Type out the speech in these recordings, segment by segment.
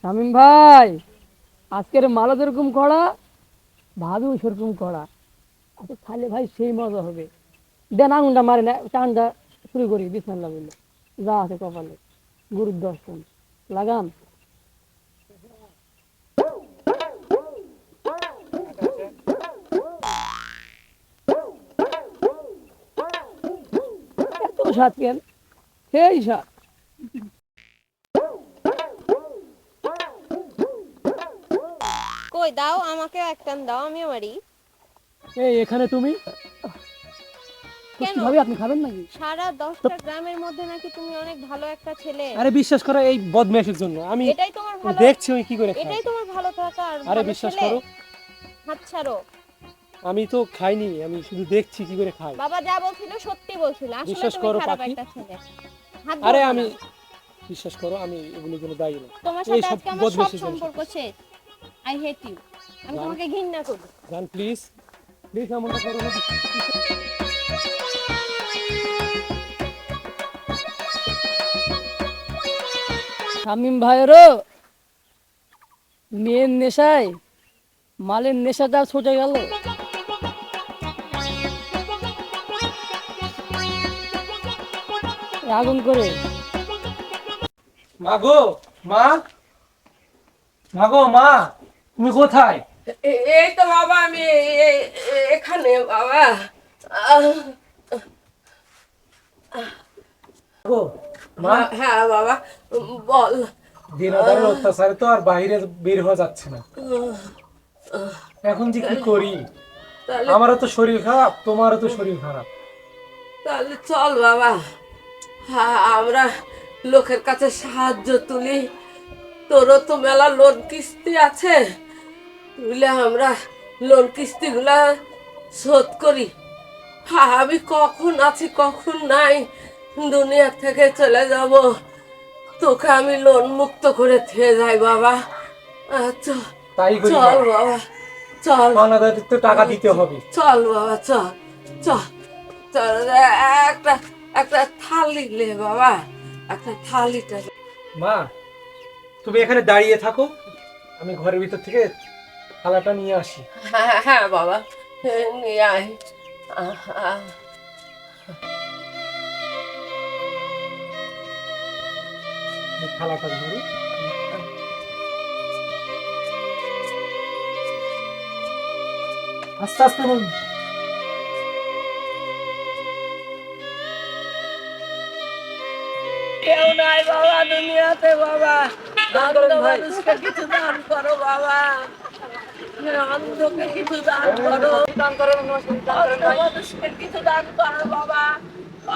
শামিম ভাই, আজকের মালা যেরকম কড়া, ভাবিও সেরকম কড়া। আচ্ছা খাইলে ভাই সেই মজা হবে। দেন আঙুনটা মারে না, টানটা শুরু করি। বিসমিল্লাহ বললে যা আছে কপালে, গুরুর দর্শন লাগান। এত স্বাদ কেন? সেই স্বাদ। কই দাও আমাকে একটান দাও, আমিও মারি। এই এখানে তুমি কেন? সত্যি ভাবি আপনি খাবেন নাকি? সারা তো 10টা গ্রামের মধ্যে নাকি তুমি অনেক ভালো একটা ছেলে। আরে বিশ্বাস করো এই বদমাইশের জন্য আমি এটাই তোমার ভালো, দেখছি ওই কি করে খায়। এটাই তোমার ভালো থাকা আর আরে ভালো বিশ্বাস ছেলে। করো, হাত ছাড়ো। আমি তো খাইনি, আমি শুধু দেখছি কি করে খায়। বাবা যা বলছিল সত্যি বলছিল, আসলে বিশ্বাস তুমি করো খারাপ পাখি, একটা ছেলে। হাত আরে ধরবো আমি না। বিশ্বাস করো আমি এগুলোর জন্য দায়ী না। তোমার এই সাথে সব আজকে আমার সব বদমাইশের জন্য সম্পর্ক শেষ। I hate you. আমি জান, তোমাকে ঘৃণা করি। জান প্লিজ, প্লিজ এমনটা করো না। শামিম ভাইয়েরও মেয়ের নেশায় মালের নেশাটা ছুটে গেল। আগুন করে। মা গো, মা, মা গো, মা, তুমি কোথায়? এই তো বাবা আমি এখানে বাবা। আহ, গো, মা, হ্যাঁ হ্যাঁ বাবা, বল। দিনদারের অত্যাচারে তো আর বাইরে বের হওয়া যাচ্ছে না। এখন যে কি করি? তাহলে আমারও তো শরীর খারাপ, তোমারও তো শরীর খারাপ। তাহলে চল বাবা, হ্যাঁ আমরা লোকের কাছে সাহায্য তুলি। তোরও তো মেলা লোন কিস্তি আছে, তুলে আমরা লোন কিস্তিগুলা শোধ করি। হ্যাঁ আমি কখন আছি কখন নাই দুনিয়া থেকে চলে যাব, তোকে আমি লোন মুক্ত করে থেকে যাই বাবা। আচ্ছা তাই করি চল মা। বাবা, চল পাওনাদারদের তো টাকা দিতে হবে। চল বাবা, চল চল চল। একটা একটা থালি লে বাবা, একটা থালিটা। মা, তুমি এখানে দাঁড়িয়ে থাকো, আমি ঘরের ভিতর থেকে থালাটা নিয়ে আসি। হ্যাঁ হ্যাঁ বাবা, নিয়ে আয়। আহ, আহ। এই থালাটা ধরো। আস্তে আস্তে বলুন। কেউ নাই বাবা দুনিয়াতে বাবা, অন্ধ মানুষকে কিছু দান করো বাবা, অন্ধকে কিছু দান করো, অন্ধ মানুষকে কিছু দান করো বাবা,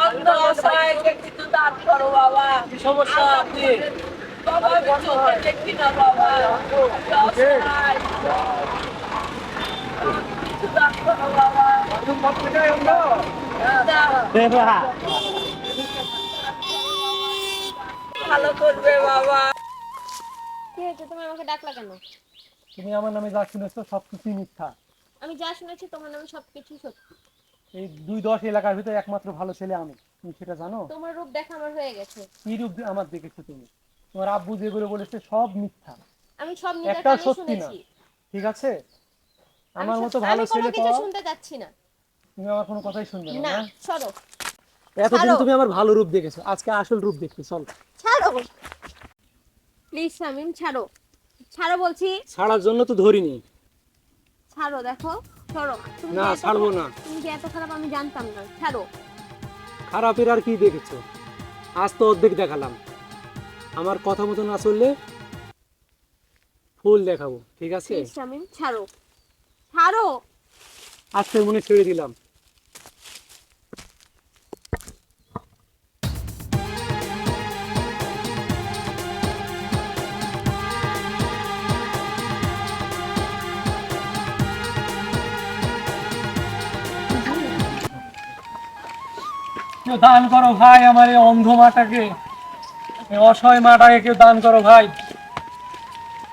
অন্ধ অসহায়কে কিছু দান করো বাবা। কি সমস্যা আপনি? বাবা আমি চোখে দেখি না বাবা, আমি অসহায়, কিছু দান করো বাবা। ভালো করবে বাবা। কি হয়েছে, তুমি আমাকে ডাকলা কেন? তুমি আমার নামে যা শুনেছো সবকিছুই মিথ্যা। আমি যা শুনেছি তোমার নামে সবকিছু সত্যি। এই 2-10 এলাকার ভিতরে একমাত্র ভালো ছেলে আমি, তুমি সেটা জানো? তোমার রূপ দেখা আমার হয়ে গেছে। কি রূপ আমার দেখেছো তুমি? তোমার আব্বু যেগুলো বলেছে সব মিথ্যা, আমি সব নিজের একটাও কানেই সত্যি না। শুনেছি। ঠিক আছে, আমি আমার মতো ভালো আমি কোনো ছেলে কিছু পাওয়া, শুনতে যাচ্ছি না। তুমি আমার কোনো কথাই শুনবে না না, না? সরো। এতদিন ছাড়ো, তুমি আমার ভালো রূপ দেখেছো, আজকে আসল রূপ দেখতে চল। ছাড়ো প্লিজ শামিম, ছাড়ো, ছাড়ো বলছি। ছাড়ার জন্য তো ধরিনি। ছাড়ো, দেখো, সরো। তুমি না যে এত ছাড়বো খারাপ- না। তুমি যে এত খারাপ আমি জানতাম না। ছাড়ো। খারাপের আর কি দেখেছো? আজ তো অর্ধেক দেখালাম, আমার কথা মতো না চললে ফুল দেখাবো, ঠিক আছে? প্লিজ শামিম, ছাড়ো, ছাড়ো। আজকের মনে ছেড়ে দিলাম। কেউ দান করো ভাই আমার এই অন্ধ মাটাকে, এই অসহায় মাটাকে কেউ দান করো ভাই।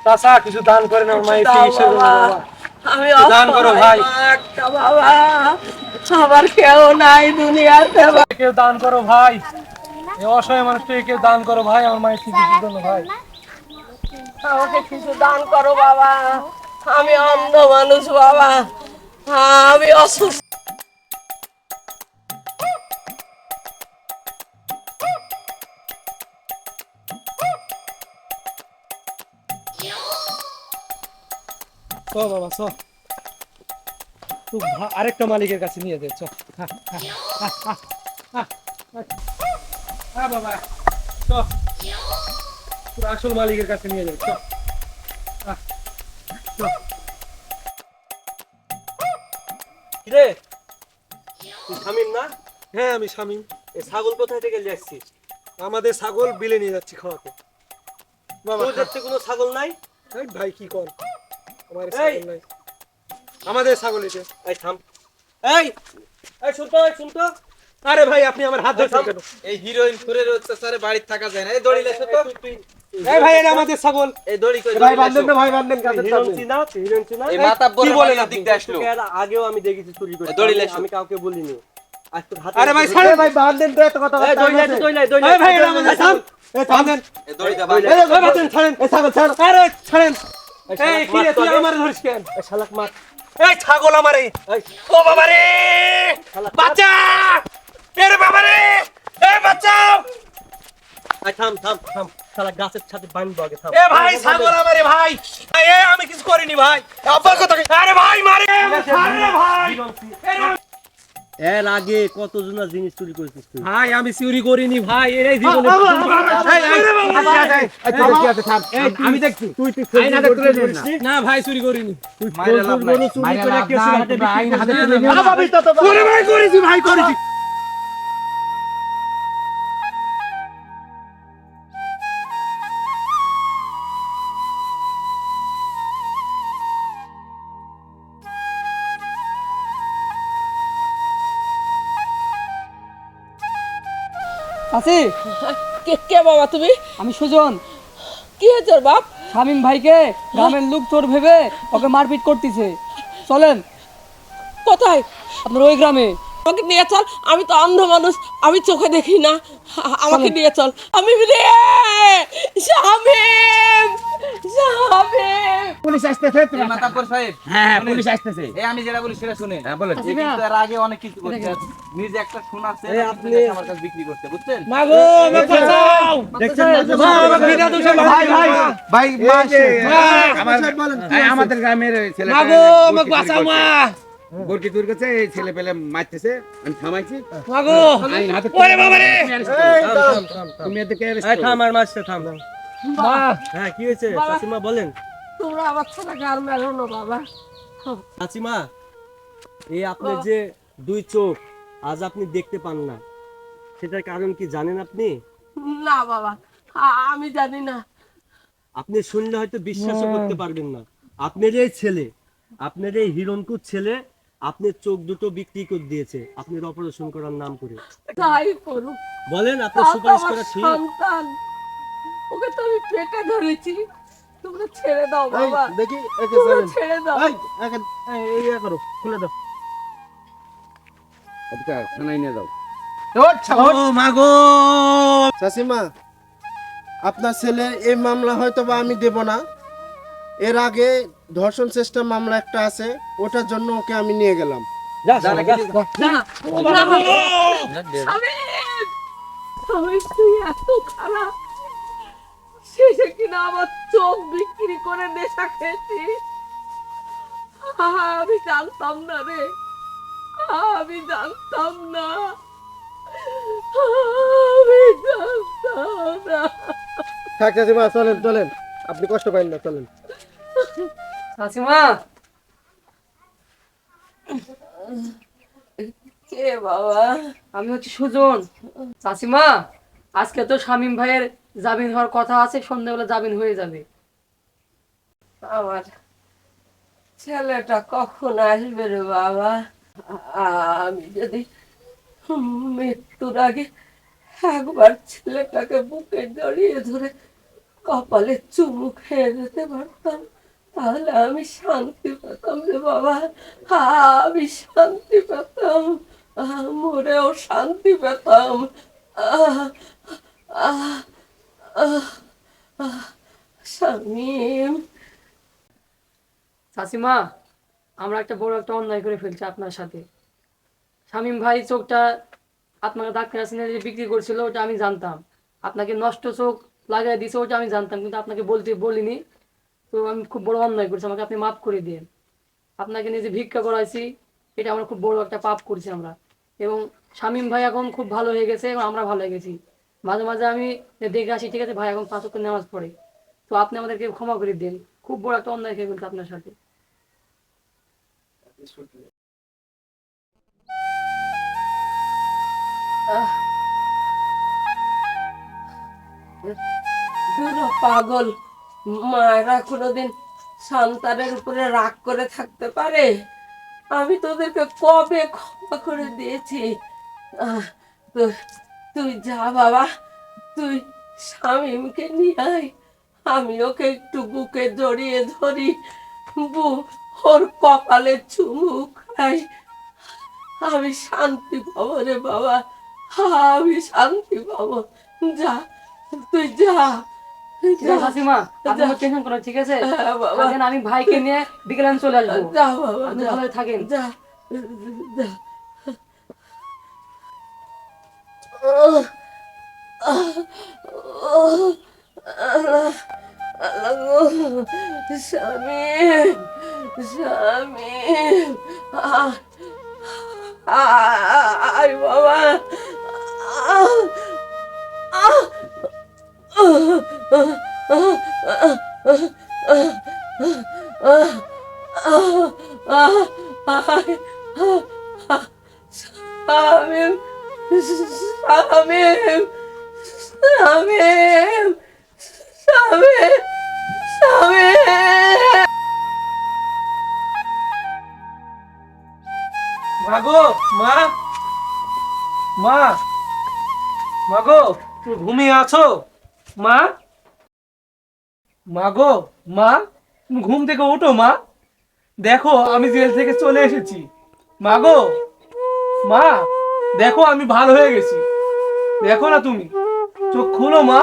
চাচা কিছু দান করেন আমার মায়ের দাও চিকিৎসা করবো বাবা, বাবা। আমি দান করো ভাই। অসহায় একটা বাবা, আমার কেউ নাই দুনিয়াতে। কেউ দান করো ভাই, এই অসহায় মানুষটাকে কেউ দান করো ভাই আমার মায়ের চিকিৎসার জন্য ভাই। আমাকে কিছু দান করো বাবা, আমি অন্ধ মানুষ বাবা, আমি অসুস্থ। চ বাবা চ, তুই আরেকটা মালিকের কাছে নিয়ে দে চ। হ্যাঁ বাবা চ, তোর আসল মালিকের কাছে নিয়ে যাই চ। রে তুই শামিম না? হ্যাঁ আমি শামিম। এই ছাগল কোথায় থেকে নিয়ে আসছিস? আমাদের ছাগল বিলে নিয়ে যাচ্ছি খাওয়াতে। বাবা তোর দেখতে কোনো ছাগল নাই? এই ভাই কি কর, আমার এই! ছাগল নাই, আমাদের ছাগল এটা। এই থাম, এই এই শুনতো, এই শুনতো। আরে ভাই আপনি আমার হাত ধরছেন কেন? এই হিরোইন ফুরের অত্যাচারে বাড়িতে থাকা যায় না। এই দড়ি লেছো তো। এই ভাই এটা আমাদের ছাগল। এই দড়ি কই? ভাই বান্ধব না, ভাই বান্ধব কাছে হিরণ চিনা, হিরণ চিনা। এই মাতাব্বর কি বলেন বাড়ির আপনি? দিক দিয়ে আসলো। তোকে এর আগেও আমি দেখেছি চুরি করতে, দড়ি লেসো। আমি কাউকে বলিনি। আজ তোর হাতে আরে ভাই ছাড়েন ভাই, বান্ধব তো এত কথা এই দড়ি লাই, দড়ি লাই, দড়ি লাই। এই ভাই এটা আমাদের ছাগল। এই বান্ধব, এই দড়িটা বাঁধ। এই বান্ধব ছাড়েন, এই ছাগল ছাড়, আরে ছাড়েন। এই কি রে তুই মার তো আমার ধরিস কেন? এই শালাক মার। এই ছাগল আমারে। এই ও বাবা রে, বাচ্চা, এর বাবা রে, এই বাচ্চাও। এই থাম থাম থাম, শালা গাছের সাথে বাঁধবো আগে, থাম। এ ভাই ছাগল আমারে ভাই, এ আমি কিছু করিনি ভাই, আব্বার কথা কই। আরে ভাই মারে, আরে ভাই। এর আগে কতজনের জিনিস চুরি করেছিস তুই? ভাই আমি চুরি করিনি ভাই, এই জীবনে আমি দেখছি তুই আইন হাতে তুলে নিন না। না ভাই চুরি করিনি। মাইরা লাভ নাই। চুরি করে কেউ হাতে আইন হাতে বিক্রি তুলে করে নিন না। না। ওরে ভাই করেছি, ভাই করেছি। আছি, কে কে বাবা তুমি? আমি সুজন। কি হয়েছে ওর বাপ? শামীম ভাইকে গ্রামের লোক চোর ভেবে ওকে মারপিট করতেছে। চলেন কোথায়? আপনার ওই গ্রামে। আমাকে নিয়ে চল, আমি তো অন্ধ মানুষ, আমি চোখে দেখি না, আমাকে নিয়ে চল। আমি রে শামিম, শামিম। পুলিশ আসতেছে এই মাতাব্বর সাহেব, হ্যাঁ শুনেন। পুলিশ আসতেছে এই আমি যেটা বলি সেটা শুনেন। হ্যাঁ বলেন এ কিন্তু এর আগে অনেক কিছু করছে। নিজে একটা সোনা আছে, আমার কাছে বিক্রি করতে, বুঝছেন? মাগো আমাকে বাঁচাও, দেখছেন মা আমাকে বিনা দোষে ভাই ভাই ভাই আমাদের গ্রামের ছেলে মাগো আমাকে বাঁচাও মা, বরকি দূর কাছে এই ছেলে পেলে মারতেছে, আমি থামাইছি। মাগো আইন হাতে ওরে বাবা রে। তুমি এদেরকে arrest এই করো। থাম আর মারছে, থাম। মা হ্যাঁ কি হয়েছে চাচিমা বলেন? তোমরা আমার ছেলেকে আর মেলো না বাবা। চাচিমা, এই আপনার যে দুই চোখ আজ আপনি দেখতে পান না, সেটার কারণ কি জানেন আপনি? না বাবা, আমি জানি না। আপনি শুনলে হয়তো বিশ্বাসও করতে পারবেন না। আপনার এই ছেলে, আপনার এই হিরণকুট ছেলে আপনার চোখ দুটো বিক্রি করে দিয়েছে আপনার অপারেশন করার নাম করে। তাই করুক, বলেন আপনার তা তো সুপারিশ আমার করা ঠিক? সন্তান, ওকে তো আমি পেটে ধরেছি। তোমরা ছেড়ে দাও বাবা, দেখি তোমরা ছেড়ে দাও। করো, খুলে দাও। আচ্ছা, থানায় নিয়ে যাও। চাচিমা, আপনার ছেলের এই মামলা হয়তো বা আমি দেব না। এর আগে ধর্ষণ চেষ্টা মামলা একটা আছে, ওটার জন্য ওকে আমি নিয়ে গেলাম। যা, যা, যা। আমি তুই এত খারাপ, শেষে কিনা আমার চোখ বিক্রি করে নেশা খেয়েছি। আমি জানতাম না রে, আমি জানতাম না, আমি জানতাম না। থাক চাচিমা, চলেন চলেন, আপনি কষ্ট পাইন না, চলেন। চাচিমা, কে বাবা? আমি হচ্ছে সুজন। চাচিমা, আজকে তো শামীম ভাইয়ের জামিন হওয়ার কথা আছে, সন্ধ্যাবেলা জামিন হয়ে যাবে। আমার ছেলেটা কখন আসবে রে বাবা? আমি যদি মৃত্যুর আগে একবার ছেলেটাকে বুকে জড়িয়ে ধরে কপালে চুমু খেয়ে যেতে পারতাম, তাহলে আমি শান্তি পেতাম রে বাবা, আমি শান্তি পেতাম, মরেও শান্তি পেতাম। শামিম, চাচিমা, আমরা একটা বড় একটা অন্যায় করে ফেলছি আপনার সাথে। শামীম ভাই চোখটা আপনাকে ডাক্তার আসেন যে বিক্রি করছিল, ওটা আমি জানতাম। আপনাকে নষ্ট চোখ লাগাই দিয়েছে, ওটা আমি জানতাম, কিন্তু আপনাকে বলতে বলিনি। তো আমি খুব বড় অন্যায় করছি, আমাকে আপনি মাফ করে দিন। আপনাকে নিজে ভিক্ষা করাইছি, এটা আমরা খুব বড় একটা পাপ করছি আমরা। এবং শামীম ভাই এখন খুব ভালো হয়ে গেছে এবং আমরা ভালো হয়ে গেছি। মাঝে মাঝে আমি দেখে আসি, ঠিক আছে ভাই এখন 5 ওয়াক্ত নামাজ পড়ে। তো আপনি আমাদেরকে ক্ষমা করে দিন, খুব বড় একটা অন্যায় খেয়ে ফেলছে আপনার সাথে। দুটো পাগল মায়েরা কোনোদিন সন্তানের উপরে রাগ করে থাকতে পারে? আমি তোদেরকে কবে ক্ষমা করে দিয়েছি। তুই যা বাবা, তুই শামীমকে নিয়ে আয়, আমি ওকে একটু বুকে জড়িয়ে ধরি, ওর কপালে চুমু খাই, আমি শান্তি পাবো রে বাবা, আমি শান্তি পাবো। যা, তুই যা। ঠিক আছে চাচিমা, আপনি টেনশন করেন, ঠিক আছে? হ্যাঁ বাবা। কালকে আমি ভাইকে নিয়ে বিকেলে আমি চলে আসবো। যা বাবা, আপনি যা। ভালো থাকেন। যা, যা। আল্লাহ, আল্লাহ গো, শামীম, শামীম, আয় বাবা। শামীম, শামীম, শামীম, শামীম, শামীম। মাগো, মা, মা, মাগো, তুমি ঘুমিয়ে আছো? মা, মাগো, মা, তুমি ঘুম থেকে ওঠো মা। দেখো আমি জেল থেকে চলে এসেছি। মাগো, মা, দেখো আমি ভালো হয়ে গেছি। দেখো না তুমি, চোখ খুলো মা,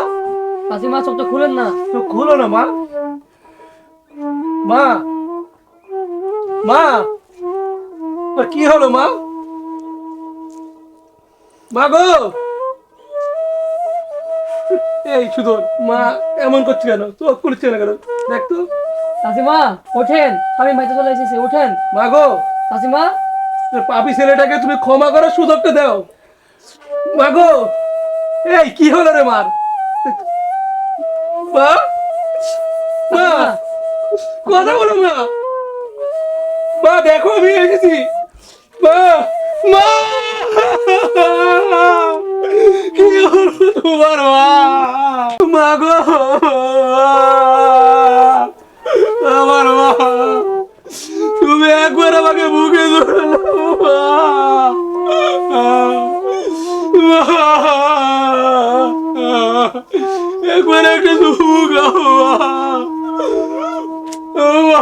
চাচিমা চোখটা খুলেন না। চোখ খুলো না মা। মা, মা, আর কি হলো মা? মা গো, এই সুদর, মা এমন করছে কেন? চোখ খুলছে না কেন? দেখ তো। চাচিমা ওঠেন, আমি ভাইতে চলে এসেছি, ওঠেন। মা গো, চাচিমা, পাপি ছেলেটাকে তুমি ক্ষমা করার সুযোগটা দাও। মা গো, এই কি হলো রে মার? মা, মা, কথা বলো মা। মা দেখো আমি এসেছি। মা, মা, কি হলো তোমার মা? মা গো, আমার মা, তুমি একবার আমাকে বুকে ধরো মা। একবার একটা চুমু খাও মা।